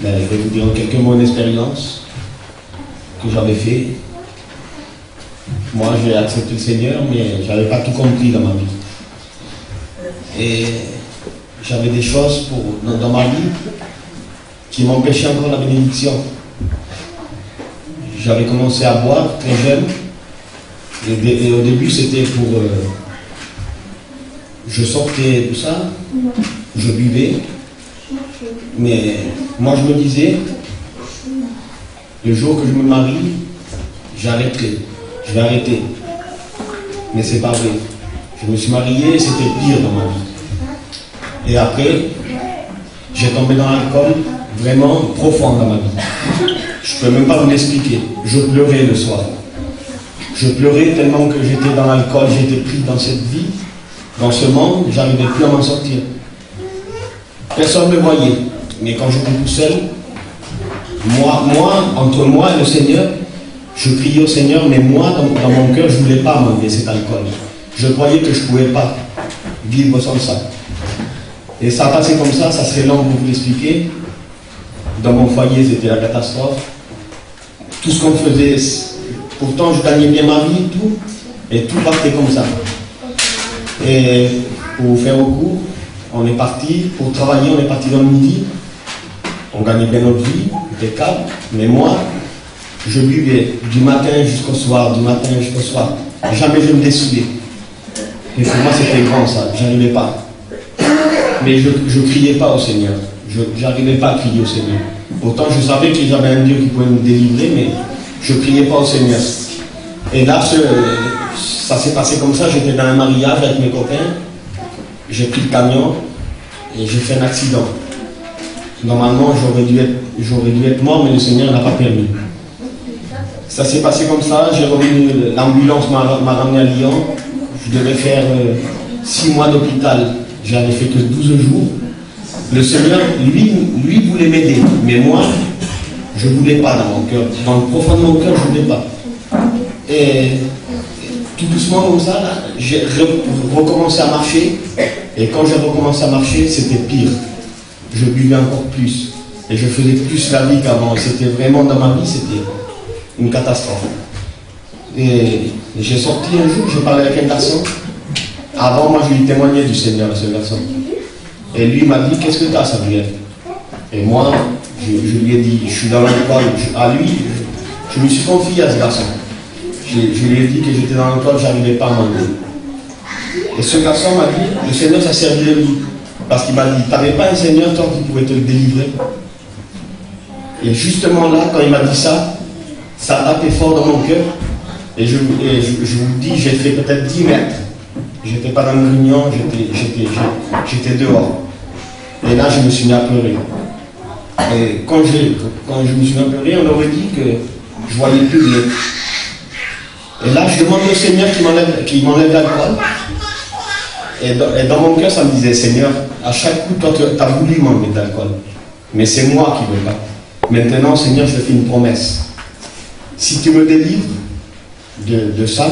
Ben, je vais vous dire en quelques mots une expérience que j'avais fait. Moi, j'ai accepté le Seigneur, mais je n'avais pas tout compris dans ma vie. Et j'avais des choses dans ma vie qui m'empêchaient encore la bénédiction. J'avais commencé à boire très jeune. Et au début, c'était pour... je sortais, tout ça. Je buvais. Mais moi, je me disais, le jour que je me marie, j'arrêterai. Je vais arrêter. Mais c'est pas vrai. Je me suis marié, c'était pire dans ma vie. Et après, j'ai tombé dans l'alcool vraiment profond dans ma vie. Je ne peux même pas vous l'expliquer. Je pleurais le soir. Je pleurais tellement que j'étais dans l'alcool, j'étais pris dans cette vie, dans ce monde, j'arrivais plus à m'en sortir. Personne ne me voyait. Mais quand j'étais tout seul, entre moi et le Seigneur, je criais au Seigneur, mais moi, dans mon cœur, je ne voulais pas m'enlever cet alcool. Je croyais que je ne pouvais pas vivre sans ça. Et ça a passé comme ça serait long pour vous l'expliquer. Dans mon foyer, c'était la catastrophe. Tout ce qu'on faisait, pourtant je gagnais bien ma vie, tout, et tout partait comme ça. Et pour faire au cours, on est parti, pour travailler, on est parti dans le midi. On gagnait bien notre vie, impeccable, mais moi, je buvais du matin jusqu'au soir, du matin jusqu'au soir. Jamais je me dessoulais. Et pour moi, c'était grand ça, j'arrivais pas. Mais je ne criais pas au Seigneur. Je n'arrivais pas à crier au Seigneur. Pourtant, je savais qu'il y avait un Dieu qui pouvait me délivrer, mais je ne criais pas au Seigneur. Et là, ça s'est passé comme ça. J'étais dans un mariage avec mes copains. J'ai pris le camion et j'ai fait un accident. Normalement, j'aurais dû être mort, mais le Seigneur n'a pas permis. Ça s'est passé comme ça. J'ai revenu, l'ambulance m'a ramené à Lyon. Je devais faire 6 mois d'hôpital. J'avais fait que 12 jours. Le Seigneur, lui voulait m'aider. Mais moi, je ne voulais pas dans mon cœur. Dans le profond de mon cœur, je ne voulais pas. Et tout doucement comme ça, là, j'ai recommencé à marcher. Et quand j'ai recommencé à marcher, c'était pire. Je buvais encore plus. Et je faisais plus la vie qu'avant. C'était vraiment dans ma vie, c'était une catastrophe. Et j'ai sorti un jour, j'ai parlé avec un garçon. Avant, moi, je lui témoignais du Seigneur à ce garçon. Et lui m'a dit, qu'est-ce que tu as, Samuel? Et moi, je lui ai dit, je suis dans l'alcool. À lui, je me suis confié à ce garçon. Je lui ai dit que j'étais dans l'alcool, je n'arrivais pas à m'enlever. Et ce garçon m'a dit, le Seigneur s'est servi de lui. Parce qu'il m'a dit, tu n'avais pas un Seigneur, toi, qui pouvait te délivrer? Et justement là, quand il m'a dit ça, ça a tapé fort dans mon cœur. Et je vous dis, j'ai fait peut-être 10 mètres. J'étais pas dans une réunion, j'étais dehors. Et là, je me suis mis à pleurer. Et quand je me suis mis à pleurer, on aurait dit que je voyais plus bien. Et là, je demande au Seigneur qu'il m'enlève l'alcool. Et dans mon cœur, ça me disait, Seigneur, à chaque coup, toi, tu as voulu m'enlever de l'alcool. Mais c'est moi qui ne veux pas. Maintenant, Seigneur, je te fais une promesse. Si tu me délivres de ça,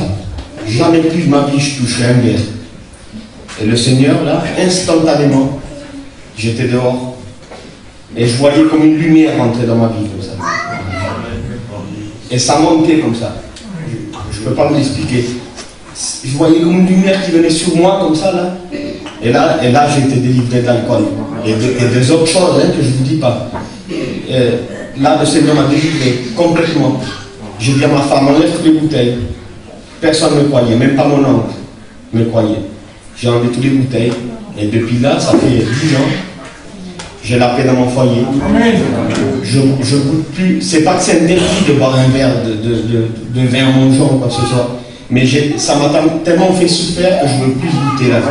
jamais plus de ma vie je toucherai un verre. Et le Seigneur, là, instantanément, j'étais dehors. Et je voyais comme une lumière rentrer dans ma vie, comme ça. Et ça montait comme ça. Je ne peux pas vous l'expliquer. Je voyais comme une lumière qui venait sur moi, comme ça, là. Et là j'ai été délivré de l'alcool. Et des autres choses, hein, que je ne vous dis pas. Et là, le Seigneur m'a délivré complètement. J'ai dit à ma femme, enlève toutes les bouteilles. Personne ne me croyait, même pas mon oncle me croyait. J'ai enlevé toutes les bouteilles. Et depuis là, ça fait 10 ans, j'ai la paix dans mon foyer. Je goûte plus. C'est pas que c'est interdit de boire un verre de vin en mangeant ou quoi que ce soit. Mais ça m'a tellement fait souffrir que je ne veux plus goûter la vie.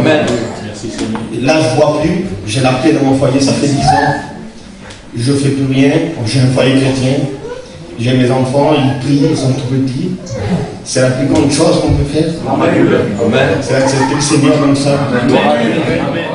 Amen. Là, je ne bois plus. J'ai la paix dans mon foyer, ça fait 10 ans. Je ne fais plus rien. J'ai un foyer chrétien. J'ai mes enfants, ils prient, ils sont tout petits. C'est la plus grande chose qu'on peut faire. Amen. C'est d'accepter le Seigneur comme ça. Amen.